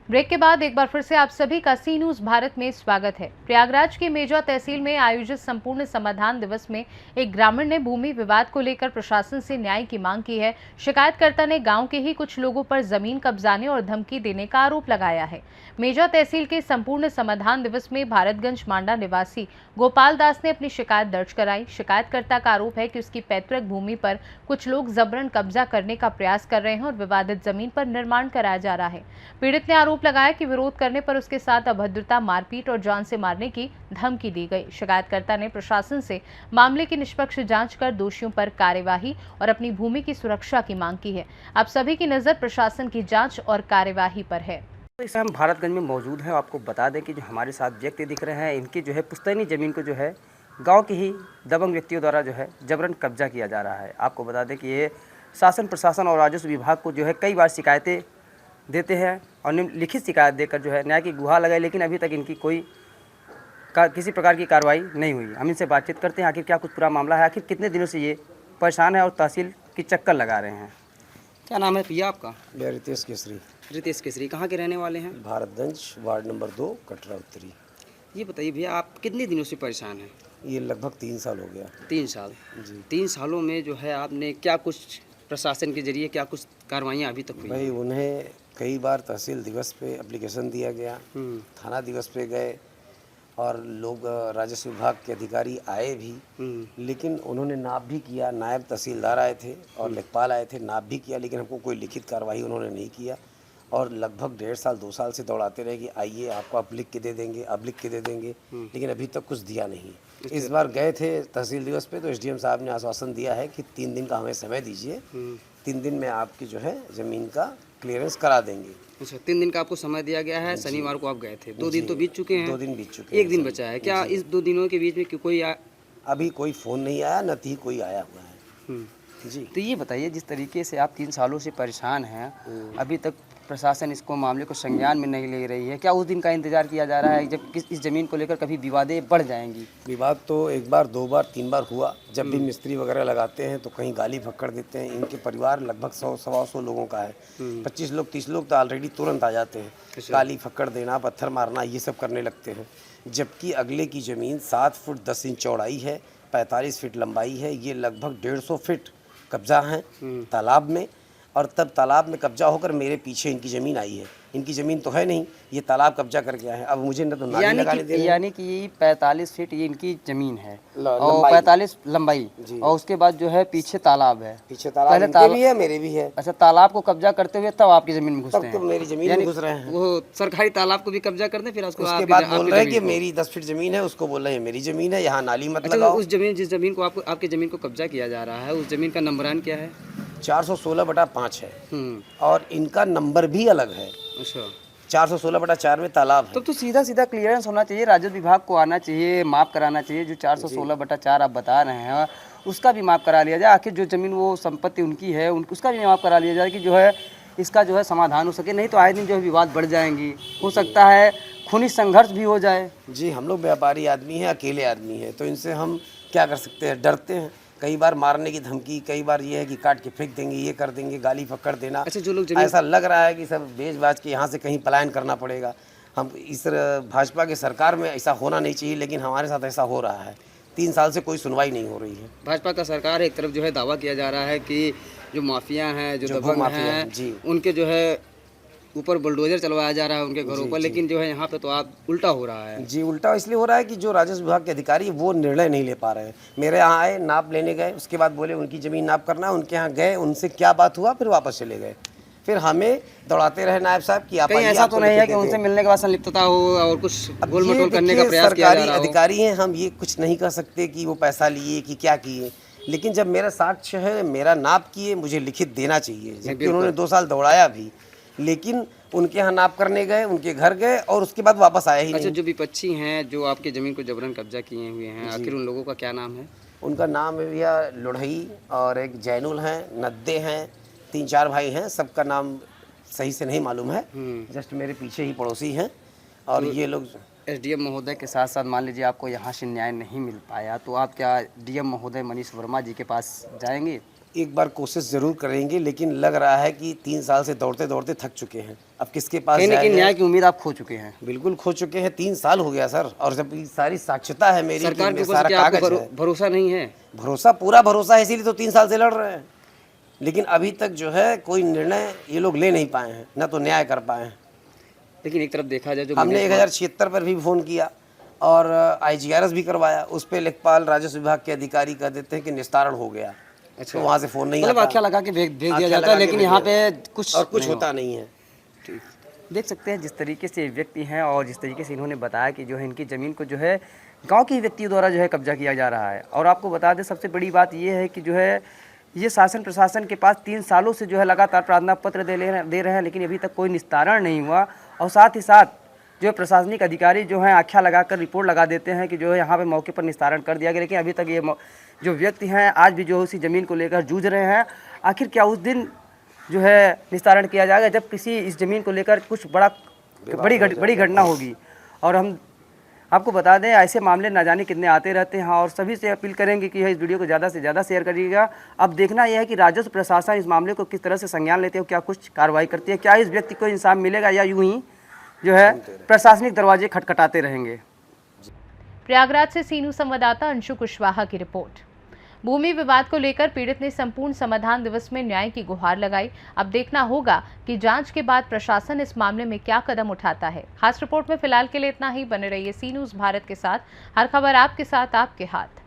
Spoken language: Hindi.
ब्रेक के बाद एक बार फिर से आप सभी का सी न्यूज भारत में स्वागत है। प्रयागराज की मेजा तहसील में आयोजित संपूर्ण समाधान दिवस में एक ग्रामीण ने भूमि विवाद को लेकर प्रशासन से न्याय की मांग की है। शिकायतकर्ता ने गांव के ही कुछ लोगों पर जमीन कब्जाने और धमकी देने का आरोप लगाया है। मेजा तहसील के संपूर्ण समाधान दिवस में भारतगंज मांडा निवासी गोपाल दास ने अपनी शिकायत दर्ज कराई। शिकायतकर्ता का आरोप है कि उसकी पैतृक भूमि पर कुछ लोग जबरन कब्जा करने का प्रयास कर रहे हैं और विवादित जमीन पर निर्माण कराया जा रहा है। पीड़ित ने आरोप लगाया कि विरोध करने पर उसके साथ अभद्रता, मारपीट और जान से मारने की धमकी दी गई। शिकायतकर्ता ने प्रशासन से मामले की निष्पक्ष जांच कर दोषियों पर कार्यवाही और अपनी भूमि की सुरक्षा की मांग की है। आप सभी की नजर प्रशासन की जांच और कार्यवाही पर है। इस हम भारतगंज में मौजूद हैं। आपको बता दें कि जो हमारे साथ व्यक्ति दिख रहे हैं, इनकी जो है पुश्तैनी ज़मीन को जो है गांव के ही दबंग व्यक्तियों द्वारा जो है जबरन कब्जा किया जा रहा है। आपको बता दें कि ये शासन प्रशासन और राजस्व विभाग को जो है कई बार शिकायतें देते हैं और लिखित शिकायत देकर जो है न्याय की गुहार लगाई, लेकिन अभी तक इनकी किसी प्रकार की कार्रवाई नहीं हुई। हम इनसे बातचीत करते हैं आखिर क्या कुछ पूरा मामला है, आखिर कितने दिनों से ये परेशान है और तहसील की चक्कर लगा रहे हैं। क्या नाम है भैया आपका? मैं रितेश केसरी। रितेश केसरी, कहाँ के रहने वाले हैं? भारतगंज वार्ड नंबर 2 कटरा उत्तरी। ये बताइए भैया, आप कितने दिनों से परेशान हैं? ये लगभग 3 साल हो गया। 3 साल जी। 3 सालों में जो है आपने क्या कुछ प्रशासन के जरिए क्या कुछ कार्रवाइयाँ अभी तक हुई? भाई उन्हें कई बार तहसील दिवस पे एप्लीकेशन दिया गया, थाना दिवस पे गए और लोग राजस्व विभाग के अधिकारी आए भी, लेकिन उन्होंने नाप भी किया। नायब तहसीलदार आए थे और लेखपाल आए थे, नाप भी किया, लेकिन हमको कोई लिखित कार्रवाई उन्होंने नहीं किया। और लगभग 1.5 साल 2 साल से दौड़ाते रहे कि आइए आपको अब लिख के दे देंगे, अब लिख के दे देंगे, लेकिन अभी तक कुछ दिया नहीं। इस बार गए थे तहसील दिवस पे तो एसडीएम साहब ने आश्वासन दिया है कि 3 दिन का हमें समय दीजिए, 3 दिन में आपकी जो है ज़मीन का क्लियरेंस करा देंगे। अच्छा, 3 दिन का आपको समय दिया गया है। शनिवार को आप गए थे, 2 दिन तो बीत चुके हैं। 2 दिन बीत चुके हैं, 1 दिन बचा है। क्या इस 2 दिनों के बीच में कोई अभी कोई फ़ोन नहीं आया, न ही कोई आया हुआ है जी। तो ये बताइए, जिस तरीके से आप 3 सालों से परेशान हैं, अभी तक प्रशासन इसको मामले को संज्ञान में नहीं ले रही है। क्या उस दिन का इंतजार किया जा रहा है जब इस ज़मीन को लेकर कभी विवादें बढ़ जाएंगी? विवाद तो 1 बार 2 बार 3 बार हुआ। जब भी मिस्त्री वगैरह लगाते हैं तो कहीं गाली फक्कड़ देते हैं। इनके परिवार लगभग 100-125 लोगों का है। 25 लोग 30 लोग तो ऑलरेडी तुरंत आ जाते हैं। गाली फक्कड़ देना, पत्थर मारना, ये सब करने लगते हैं। जबकि अगले की ज़मीन 7 फुट 10 इंच चौड़ाई है, 45 फीट लंबाई है। ये लगभग 150 फीट कब्जा है तालाब में, और तब तालाब में कब्जा होकर मेरे पीछे इनकी ज़मीन आई है। इनकी ज़मीन तो है नहीं, ये तालाब कब्जा करके आए हैं। अब मुझे न तो नाली लगाने दे रहे हैं। यानी कि 45 फीट ये इनकी ज़मीन है और 45 लंबाई, और उसके बाद जो है पीछे तालाब है। पीछे तालाब इनके भी है, मेरे भी है। अच्छा, तालाब को कब्जा करते हुए तब आपकी ज़मीन में घुसते हैं? तब तो मेरी ज़मीन में घुस रहे हैं। वो सरकारी तालाब को भी कब्जा करते हैं, फिर उसके बाद बोल रहे हैं कि मेरी 10 फीट ज़मीन है, उसको बोल रहे हैं मेरी ज़मीन है, यहाँ नाली मत लगाओ। उस ज़मीन, जिस ज़मीन को आपकी ज़मीन को कब्जा किया जा रहा है, उस ज़मीन का नंबरान क्या है? 416/5 है और इनका नंबर भी अलग है। अच्छा, 416/4 में तालाब है। तो सीधा सीधा क्लियरेंस होना चाहिए, राजस्व विभाग को आना चाहिए, माप कराना चाहिए। जो 416/4 आप बता रहे हैं उसका भी माप करा लिया जाए। आखिर जो ज़मीन वो संपत्ति उनकी है, उसका भी माप करा लिया जाए कि जो है इसका जो है समाधान हो सके। नहीं तो आए दिन जो है विवाद बढ़ जाएंगी, हो सकता है खूनी संघर्ष भी हो जाए। जी, हम लोग व्यापारी आदमी हैं, अकेले आदमी हैं, तो इनसे हम क्या कर सकते हैं? डरते हैं। कई बार मारने की धमकी, कई बार ये है कि काट के फेंक देंगे, ये कर देंगे, गाली फक्कड़ देना। अच्छा, जो लोग ऐसा लग रहा है कि सब बेच बाज के यहाँ से कहीं पलायन करना पड़ेगा। हम इस भाजपा की सरकार में ऐसा होना नहीं चाहिए, लेकिन हमारे साथ ऐसा हो रहा है। 3 साल से कोई सुनवाई नहीं हो रही है। भाजपा का सरकार एक तरफ जो है दावा किया जा रहा है कि जो माफिया हैं, जो दबंग हैं, उनके जो है ऊपर बुलडोजर चलवाया जा रहा है उनके घरों पर, लेकिन जो है यहाँ पे तो आप उल्टा हो रहा है। जी, उल्टा इसलिए हो रहा है कि जो राजस्व विभाग के अधिकारी वो निर्णय नहीं ले पा रहे हैं। मेरे यहाँ आए, नाप लेने गए, उसके बाद बोले उनकी ज़मीन नाप करना है। उनके यहाँ गए, उनसे क्या बात हुआ, फिर वापस चले गए। फिर हमें दौड़ाते रहे नायब साहब कि आप ऐसा तो नहीं है कि उनसे मिलने के बाद संलिप्तता हो और कुछ गोल मटोल करने का प्रयास किया जा रहा हो? सरकारी अधिकारी हैं, हम ये कुछ नहीं कर सकते कि वो पैसा लिए कि क्या किए, लेकिन जब मेरा साक्ष्य है, मेरा नाप किए, मुझे लिखित देना चाहिए। जबकि उन्होंने 2 साल दौड़ाया भी, लेकिन उनके यहाँ नाप करने गए, उनके घर गए और उसके बाद वापस आया ही नहीं। अच्छा, जो विपक्षी हैं, जो आपके ज़मीन को जबरन कब्जा किए हुए हैं, आखिर उन लोगों का क्या नाम है? उनका नाम है भैया लोढ़ई, और एक जैनुल हैं, नद्दे हैं, 3-4 भाई हैं। सबका नाम सही से नहीं मालूम है, जस्ट मेरे पीछे ही पड़ोसी हैं। और ये लोग एसडीएम महोदय के साथ साथ मान लीजिए आपको यहाँ से न्याय नहीं मिल पाया तो आप क्या डीएम महोदय मनीष वर्मा जी के पास जाएंगे? एक बार कोशिश ज़रूर करेंगे, लेकिन लग रहा है कि 3 साल से दौड़ते दौड़ते थक चुके हैं। अब किसके पास कहीं न कहीं जाएंगे? न्याय की उम्मीद आप खो चुके हैं। बिल्कुल खो चुके हैं, 3 साल हो गया सर, और जब ये सारी साक्षरता है मेरी, सरकार के कि ऊपर सारा क्या आपको कागज है। भरोसा नहीं है? भरोसा, पूरा भरोसा है, इसीलिए तो 3 साल से लड़ रहे हैं। लेकिन अभी तक जो है कोई निर्णय ये लोग ले नहीं पाए हैं, ना तो न्याय कर पाए हैं। लेकिन एक तरफ देखा जाए जो हमने 1076 पर भी फ़ोन किया और IGRS भी करवाया, उस पर लेखपाल राजस्व विभाग के अधिकारी कह देते हैं कि निस्तारण हो गया। अच्छा, तो वहाँ से फ़ोन नहीं मतलब आता। आख्या लगा के भेज दिया आख्या जाता लगा है, के लेकिन भेज यहाँ दिया पे कुछ और कुछ नहीं होता नहीं है। ठीक। देख सकते हैं जिस तरीके से ये व्यक्ति हैं और जिस तरीके से इन्होंने बताया कि जो है इनकी ज़मीन को जो है गांव के ही व्यक्तियों द्वारा जो है कब्जा किया जा रहा है। और आपको बता दें सबसे बड़ी बात ये है कि जो है ये शासन प्रशासन के पास 3 सालों से जो है लगातार प्रार्थना पत्र दे रहे हैं, लेकिन अभी तक कोई निस्तारण नहीं हुआ। और साथ ही साथ जो प्रशासनिक अधिकारी जो हैं आख्या लगाकर रिपोर्ट लगा देते हैं कि जो है यहाँ पे मौके पर निस्तारण कर दिया गया, लेकिन अभी तक ये जो व्यक्ति हैं आज भी जो उसी ज़मीन को लेकर जूझ रहे हैं। आखिर क्या उस दिन जो है निस्तारण किया जाएगा जब किसी इस ज़मीन को लेकर कुछ बड़ी घटना होगी? और हम आपको बता दें ऐसे मामले ना जाने कितने आते रहते हैं और सभी से अपील करेंगे कि इस वीडियो को ज़्यादा से ज़्यादा शेयर करिएगा। अब देखना यह है कि राजस्व प्रशासन इस मामले को किस तरह से संज्ञान लेते हो, क्या कुछ कार्रवाई करती है, क्या इस व्यक्ति को इंसाफ मिलेगा या यूं ही जो है प्रशासनिक दरवाजे खटखटाते रहेंगे। प्रयागराज से सीनू संवाददाता अंशु कुशवाहा की रिपोर्ट। भूमि विवाद को लेकर पीड़ित ने संपूर्ण समाधान दिवस में न्याय की गुहार लगाई। अब देखना होगा कि जांच के बाद प्रशासन इस मामले में क्या कदम उठाता है। खास रिपोर्ट में फिलहाल के लिए इतना ही। बने रहिए सी न्यूज़ भारत के साथ। हर खबर आपके साथ, आपके हाथ।